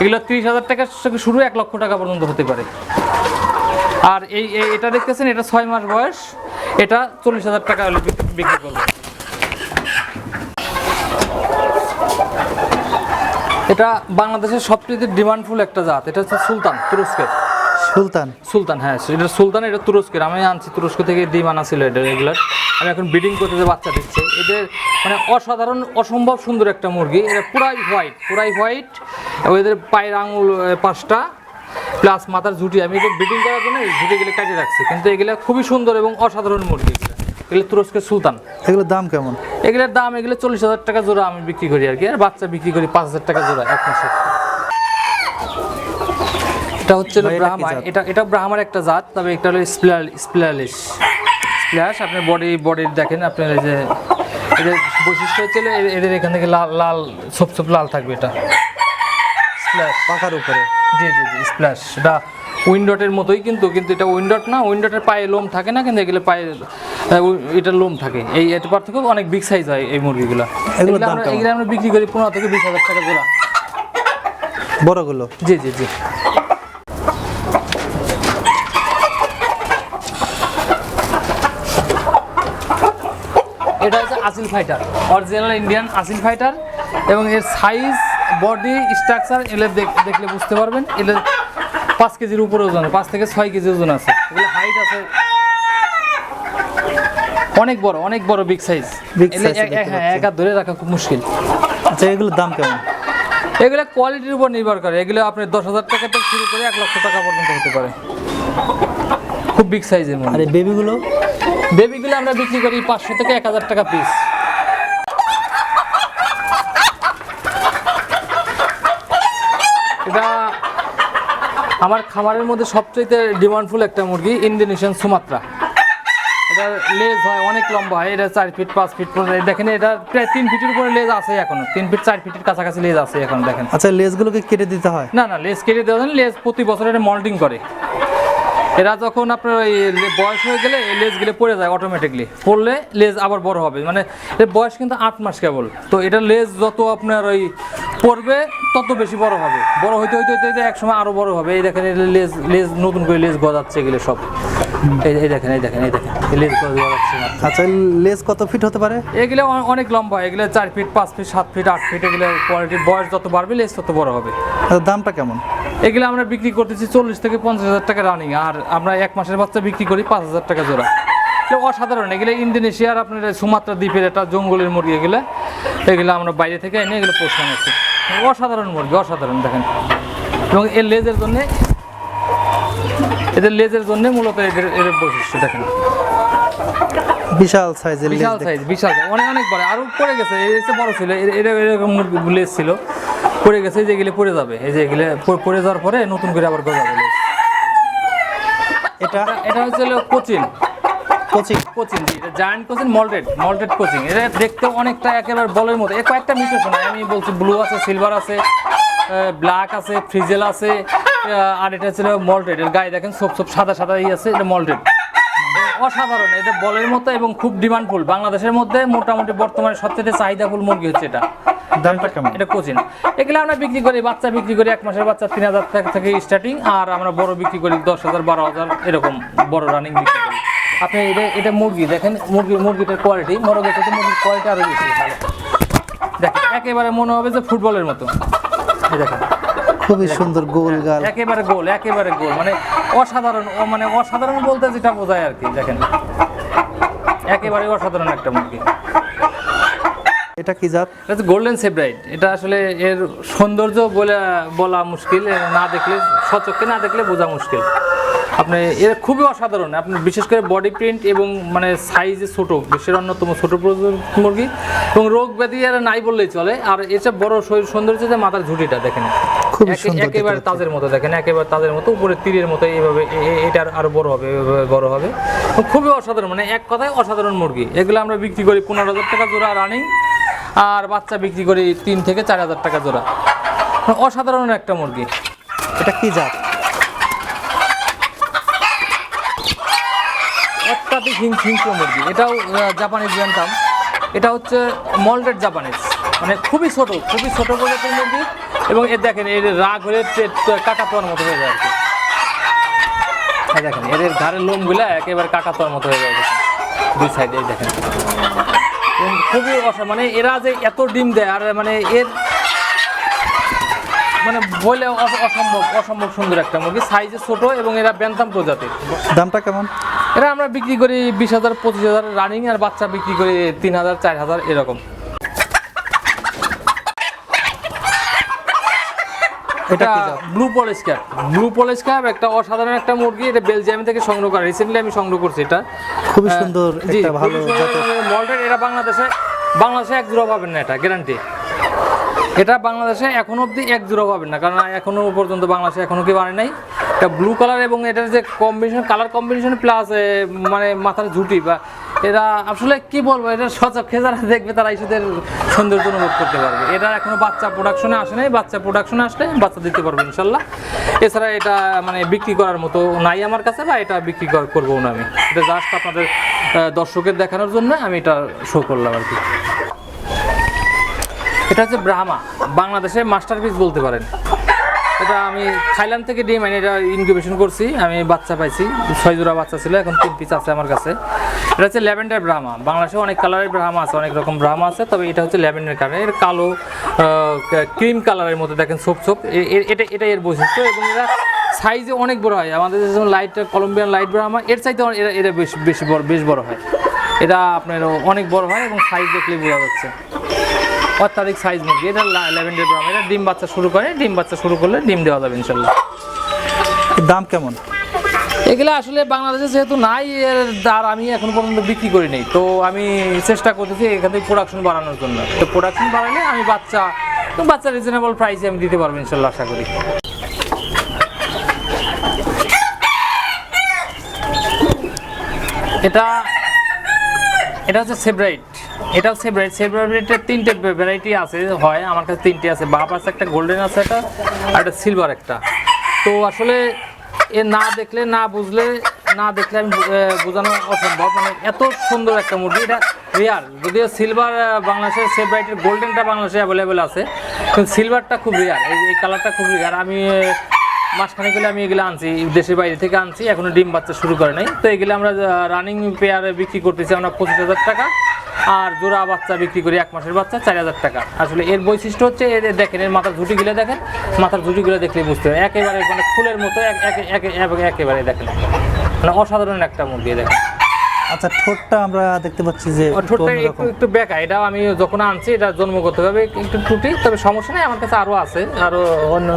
এগুলো 30,000 টাকা থেকে শুরু, 1 লক্ষ টাকা পর্যন্ত হতে পারে। আর এটা দেখতেছেন, এটা 6 মাস বয়স, এটা 40,000 টাকা হলে বিক্রি করবো। এটা বাংলাদেশের সবচেয়ে ডিমান্ডফুল একটা জাত। এটা হচ্ছে সুলতান, তুরস্কের সুলতান। হ্যাঁ, এটা সুলতান, এটা তুরস্কের। আমি আনছি তুরস্ক থেকে, ডিম আনা ছিল এটা রেগুলার। আমি এখন ব্রিডিং করতে বাচ্চা দিচ্ছে। এদের মানে অসাধারণ, অসম্ভব সুন্দর একটা মুরগি। এটা পুরাই হোয়াইট। এদের পায়ের আঙুল 5টা প্লাস মাথার ঝুঁটি। আমি এটা ব্রিডিং করার জন্য ঝুঁটিগুলো কাটিয়ে রাখছি, কিন্তু এগুলো খুবই সুন্দর এবং অসাধারণ মুরগি। এগুলো তুরস্কের সুলতান। এগুলোর দাম কেমন? এগুলোর দাম 40,000 টাকা জোড়া আমি বিক্রি করি আর কি, আর বাচ্চা বিক্রি করি 5,000 টাকা জোড়া 1 মাসে। এটা হচ্ছে ব্রাহ্মা, এটা ব্রাহ্মার একটা জাত, তবে এটা হলো স্প্ল্যাশ। আপনার বডির দেখেন, আপনার এই যে এদের বৈশিষ্ট্য হচ্ছে এদের এখান থেকে লাল ছোপ লাল থাকবে। এটা স্প্ল্যাশ, পাখার উপরে। জি স্প্ল্যাশ। এটা উইন্ডটের মতোই, কিন্তু এটা উইন্ডট না। উইন্ডটের পায়ে লোম থাকে না, কিন্তু এগুলো পায়ে এটার লোম থাকে। এটা পার্থক্য, অনেক বিগ সাইজ হয় এই মুরগিগুলো। এগুলো আমরা বিক্রি করি 15 থেকে 20,000 টাকা জোড়া, বড়গুলো। জি। এটা হচ্ছে আসিল ফাইটার, অরিজিনাল ইন্ডিয়ান আসিল ফাইটার, এবং এর সাইজ, বডি স্ট্রাকচার এগুলো দেখলে বুঝতে পারবেন। এগুলো 5 কেজির উপরে ওজন, 5 থেকে 6 কেজি ওজন আছে। এগুলো হাইট আছে অনেক বড় বিগ সাইজ। হ্যাঁ, একা ধরে রাখা খুব মুশকিল। আচ্ছা, এগুলোর দাম কেমন? এগুলো কোয়ালিটির উপর নির্ভর করে, এগুলো আপনি 10,000 টাকা থেকে শুরু করে 1 লক্ষ টাকা পর্যন্ত হতে পারে, খুব বিগ সাইজের আর মুরগি। এই বেবিগুলো? বেবিগুলো আমরা বিক্রি করি 500 থেকে 1,000 টাকা পিস। এটা আমার খামারের মধ্যে সবচেয়ে ডিমান্ডফুল একটা মুরগি, ইন্দোনেশিয়ান সুমাত্রা। এটা লেজ হয় অনেক লম্বা হয়, এটা 4 ফিট 5 ফিট পর্যন্ত। দেখেন এটা প্রায় 3 ফিটের উপরে লেজ আছে এখনো, 3 ফিট 4 ফিটের কাছাকাছি লেজ আছে এখন দেখেন। আচ্ছা, লেজগুলোকে কেটে দিতে হয়? না না, লেজ কেটে দেওয়া যায় না, লেজ প্রতি বছর এটা মল্টিং করে। এরা যখন আপনার ওই বয়স হয়ে গেলে এই লেজগুলো পড়ে যায় অটোমেটিকলি, পড়লে লেজ আবার বড় হবে, মানে এর বয়স কিন্তু 8 মাস কেবল। তো এটা লেজ যত আপনার ওই পড়বে তত বেশি বড় হবে, বড় হইতে হইতে হইতে এক সময় আরো বড় হবে। এই দেখেন লেজ লেজ নতুন করে লেজ গজাচ্ছে এগুলো সব, এই দেখেন এই দেখেন এই দেখেন লেজ গজাচ্ছে। আচ্ছা, লেজ কত ফিট হতে পারে? এগুলো অনেক লম্বা, এগুলো 4 ফিট 5 ফিট 7 ফিট 8 ফিট, এগুলো কোয়ালিটির বয়স যত বাড়বে লেজ তত বড় হবে। আচ্ছা, দামটা কেমন? এগুলো আমরা বিক্রি করতেছি 40 থেকে 50,000 টাকা রানিং, আর আমরা 1 মাসের বাচ্চা বিক্রি করি 5,000 টাকা জোড়া। এগুলো অসাধারণ, এগুলো ইন্দোনেশিয়ার আপনার সুমাত্রা দ্বীপের একটা জঙ্গলের মুরগি। এগুলো আমরা বাইরে থেকে এনে এগুলো পোষ বানাচ্ছি, অসাধারণ মুরগি, অসাধারণ দেখেন। এবং এর লেজের জন্যে, এদের লেজের জন্য মূলত এদের বৈশিষ্ট্য দেখেন, বিশাল সাইজের লেজ। বিশাল সাইজ, বিশাল অনেক অনেক বড়, আরো পড়ে গেছে, এর চেয়ে বড় ছিল, এরকম মুরগি লেজ ছিল, পড়ে গেছে, যে এগুলো পড়ে যাবে, এই যে এগুলো পড়ে যাওয়ার পরে নতুন করে আবার গজাবে লেজ। এটা এটা হচ্ছে কোচিন, কোচিং? কোচিন, এটা জায়ান্ট কোচিন, মল্টেড কোচিং। এটা দেখতে অনেকটা একেবারে বলের মতো, এর কয়েকটা মিউটেশন হয়, আমি বলছি ব্লু আছে, সিলভার আছে, ব্ল্যাক আছে, ফ্রিজেল আছে, আর এটা হচ্ছে মল্টেড। এর গায়ে দেখেন সব সাদা সাদা আছে, এটা মল্টেড। অসাধারণ, এটা বলের মতো এবং খুব ডিমান্ডফুল। বাংলাদেশের মধ্যে মোটামুটি বর্তমানে সবচেয়ে চাহিদাফুল মুরগি হচ্ছে এটা। দামটা কেমন? এটা কোচিন। এগুলো আমরা বিক্রি করি, বাচ্চা বিক্রি করি 1 মাসের বাচ্চা 3,000 টাকা থেকে স্টার্টিং, আর আমরা বড় বিক্রি করি 10,000 12,000 এরকম বড় রানিং বিক্রি করি। আপনি এটা মুরগি দেখেন, মুরগিটার কোয়ালিটি, মোরগের থেকে মুরগির কোয়ালিটি আরও বেশি ভালো। দেখেন একেবারে মনে হবে যে ফুটবলের মতো, এই দেখেন খুবই সুন্দর গোল গাল, একেবারে গোল, একেবারে গোল, মানে অসাধারণ, মানে অসাধারণ বলতে যেটা বোঝায় আর কি। দেখেন একেবারে অসাধারণ একটা মুরগি। এটা কি জাত? এটা হচ্ছে গোল্ডেন সেব্রাইড। এটা আসলে এর সৌন্দর্য বলা মুশকিল, না দেখলে, সচক্ষে না দেখলে বোঝা মুশকিল। আপনি এর খুবই অসাধারণ, আপনার বিশেষ করে বডি প্রিন্ট এবং মানে সাইজে ছোট, বিশ্বের অন্যতম ছোট প্রজাতির মুরগি, এবং রোগ ব্যাধি আর নাই বললেই চলে। আর এসব বড় শরীর সৌন্দর্য যে মাথার ঝুঁটিটা দেখেন, খুবই সুন্দর, একেবারে তাজের মতো দেখেন, একেবারে তাজের মতো, উপরে তীরের মতো, এইভাবে এটা আরো বড় হবে, বড় হবে, খুবই অসাধারণ, মানে এক কথায় অসাধারণ মুরগি। এগুলো আমরা বিক্রি করি 15,000 টাকা জোড়া রানিং, আর বাচ্চা বিক্রি করি 3 থেকে 4,000 টাকা জোড়া। অসাধারণ একটা মুরগি। এটা কি জাত? অত্যাধিক হিংস্র মুরগি, এটাও জাপানিজ ব্যান্টাম। এটা হচ্ছে মল্টেড জাপানিজ, মানে খুবই ছোট প্রজাতির মুরগি। এবং এর দেখেন এর রাগ হলে কাটা তোয়ার মতো হয়ে যায় আর কি। দেখেন এদের ঘাড়ের লোমগুলা একেবারে কাটা তোয়ার মতো হয়ে যায়, দেখেন দুই সাইডে দেখেন। এবং খুবই মানে এরা যে এত ডিম দেয়, আর মানে এর মানে বলে অসম্ভব সুন্দর একটা মুরগি, সাইজে ছোট, এবং এরা ব্যান্টাম প্রজাতির। দামটা কেমন? এটা আমরা বিক্রি করি 20,000 25,000 রানিং, আর বাচ্চা বিক্রি করি 3,000 4,000 এরকম। এটা ব্লু পলিশ ক্যাপ, একটা অসাধারণ একটা মুরগি। এটা বেলজিয়াম থেকে সংগ্রহ করা, রিসেন্টলি আমি সংগ্রহ করছি। এটা খুবই সুন্দর, একটা ভালো জাতের মল্টেড। এটা বাংলাদেশে এক জোড়া পাবেন না, এটা গ্যারান্টি। এটা বাংলাদেশে এখনো অবধি এক জোড়া পাবেন না, কারণ এখনো পর্যন্ত বাংলাদেশে এখনো কেউ আনে নাই। এটা ব্লু কালার, এবং এটার যে কম্বিনেশন, কালার কম্বিনেশন প্লাস মানে মাথার ঝুঁটি, বা এরা আসলে কি বলবো, এটা সচক্ষে যারা দেখবে তারা এদের সৌন্দর্য অনুভব করতে পারবে। এটা এখনো বাচ্চা প্রোডাকশনে আসে নাই, বাচ্চা প্রোডাকশনে আসলে বাচ্চা দিতে পারবে ইনশাল্লাহ। এছাড়া এটা মানে বিক্রি করার মতো নাই আমার কাছে, বা এটা বিক্রি করবো না আমি। এটা জাস্ট আপনাদের দর্শকের দেখানোর জন্য আমি এটা শো করলাম আর কি। এটা হচ্ছে ব্রাহ্মা, বাংলাদেশে মাস্টারপিস বলতে পারেন। এটা আমি থাইল্যান্ড থেকে ডিম আনি, এটা ইনকিউবেশন করছি, আমি বাচ্চা পাইছি, 6 জোড়া বাচ্চা ছিল, এখন 3 পিস আছে আমার কাছে। এটা হচ্ছে ল্যাভেন্ডার ব্রাহ্মা। বাংলাদেশে অনেক কালারের ব্রাহ্মা আছে, অনেক রকম ব্রাহ্মা আছে, তবে এটা হচ্ছে ল্যাভেন্ডার কালার। এর কালো ক্রিম কালারের মধ্যে দেখেন ছোপ, এটা এর বৈশিষ্ট্য। এবং এরা সাইজে অনেক বড় হয়, আমাদের যেমন কলম্বিয়ান লাইট ব্রাহ্মা, এর চাইতে এরা বেশ বড় হয়। এটা আপনার অনেক বড় হয়, এবং সাইজ দেখলেই বোঝা যাচ্ছে। অত্যাধিক সাইজ মুরগি, এটা ল্যাভেন্ডার ব্রাউন, এটা ডিম বাচ্চা শুরু করে, ডিম বাচ্চা শুরু করলে ডিম দেওয়া যাবে ইনশাল্লাহ। দাম কেমন? এগুলো আসলে বাংলাদেশে যেহেতু নাই, এর আর আমি এখন পর্যন্ত বিক্রি করি নাই, তো আমি চেষ্টা করতেছি এখান থেকে প্রোডাকশন বাড়ানোর জন্য। তো প্রোডাকশন বাড়ালে আমি বাচ্চা রিজনেবল প্রাইসে আমি দিতে পারবো ইনশাল্লাহ, আশা করি। এটা হচ্ছে সেব্রাইট, এটাও সেব্রাইটের 3টে ভ্যারাইটি আছে, হয় আমার কাছে 3টে আছে, বাপ আছে একটা, গোল্ডেন আছে একটা, আর একটা সিলভার একটা। তো আসলে এ না দেখলে আমি বোঝানো অসম্ভব, মানে এত সুন্দর একটা মুরগি। এটা রেয়ার, যদিও সিলভার বাংলাদেশের সেব্রাইটের গোল্ডেনটা বাংলাদেশে অ্যাভেলেবেল আছে, কিন্তু সিলভারটা খুব রেয়ার, এই কালারটা খুব রেয়ার। আমি মাসখানেক গেলে আমি এগুলো আনছি, দেশের বাইরে থেকে আনছি, এখনো ডিম বাচ্চা শুরু করে নাই। তো এগুলো আমরা রানিং পেয়ারে বিক্রি করতেছি আমরা 25,000 টাকা, আর জোড়া বাচ্চা বিক্রি করি 1 মাসের বাচ্চা 4,000 টাকা। আসলে এর বৈশিষ্ট্য হচ্ছে এর দেখেন, এর মাথার ঝুঁটিগুলো দেখেন, মাথার ঝুঁটিগুলো দেখলে বুঝতে হবে, একেবারে মানে ফুলের মতো একেবারে দেখেন, মানে অসাধারণ একটা মুরগি দেখেন। আচ্ছা, ঠোঁটটা আমরা দেখতে পাচ্ছি যে ঠোঁটটা একটু বেঁকা, এটাও আমি যখন আনছি এটা জন্মগতভাবে একটু ত্রুটি, তবে সমস্যা নেই, আমার কাছে আরও আছে, আরও অন্য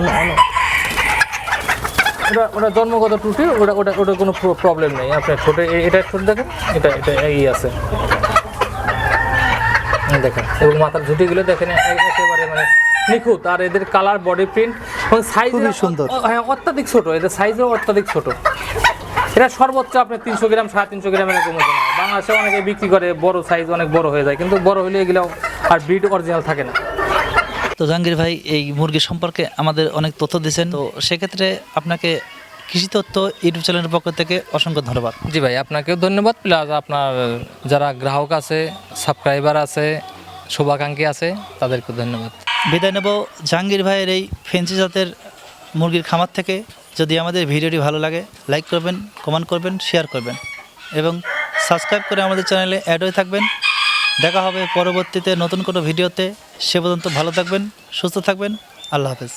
ওটা জন্মগত ত্রুটি, ওটা কোনো প্রবলেম নেই। আপনার ঠোঁটে এটা ঠোঁট দেখেন, এটা এই আছে দেখেন, এবং মাথার ঝুঁটিগুলো দেখেন একেবারে মানে নিখুঁত, আর এদের কালার, বডি প্রিন্ট এবং সাইজ সুন্দর, হ্যাঁ অত্যাধিক ছোট, এদের সাইজও অত্যাধিক ছোট। এটা সর্বোচ্চ আপনার 300 গ্রাম 350 গ্রাম এরকম ওজন হয়। বাংলাদেশে অনেকে বিক্রি করে বড় সাইজ, অনেক বড় হয়ে যায়, কিন্তু বড় হলে এগুলো আর ব্রিড অরিজিনাল থাকে না। তো জাহাঙ্গীর ভাই এই মুরগি সম্পর্কে আমাদের অনেক তথ্য দিয়েছেন, তো সেক্ষেত্রে আপনাকে কৃষি তথ্য ইউটিউব চ্যানেলের পক্ষ থেকে অসংখ্য ধন্যবাদ। জি ভাই, আপনাকেও ধন্যবাদ, প্লাস আপনার যারা গ্রাহক আছে, সাবস্ক্রাইবার আছে, শুভাকাঙ্ক্ষী আছে, তাদেরকে ধন্যবাদ। বিদায় নেব জাহাঙ্গীর ভাইয়ের এই ফেন্সি জাতের মুরগির খামার থেকে। যদি আমাদের ভিডিওটি ভালো লাগে, লাইক করবেন, কমেন্ট করবেন, শেয়ার করবেন এবং সাবস্ক্রাইব করে আমাদের চ্যানেলে অ্যাড হয়ে থাকবেন। দেখা হবে পরবর্তীতে নতুন কোনো ভিডিওতে। সে পর্যন্ত ভালো থাকবেন, সুস্থ থাকবেন। আল্লাহ হাফেজ।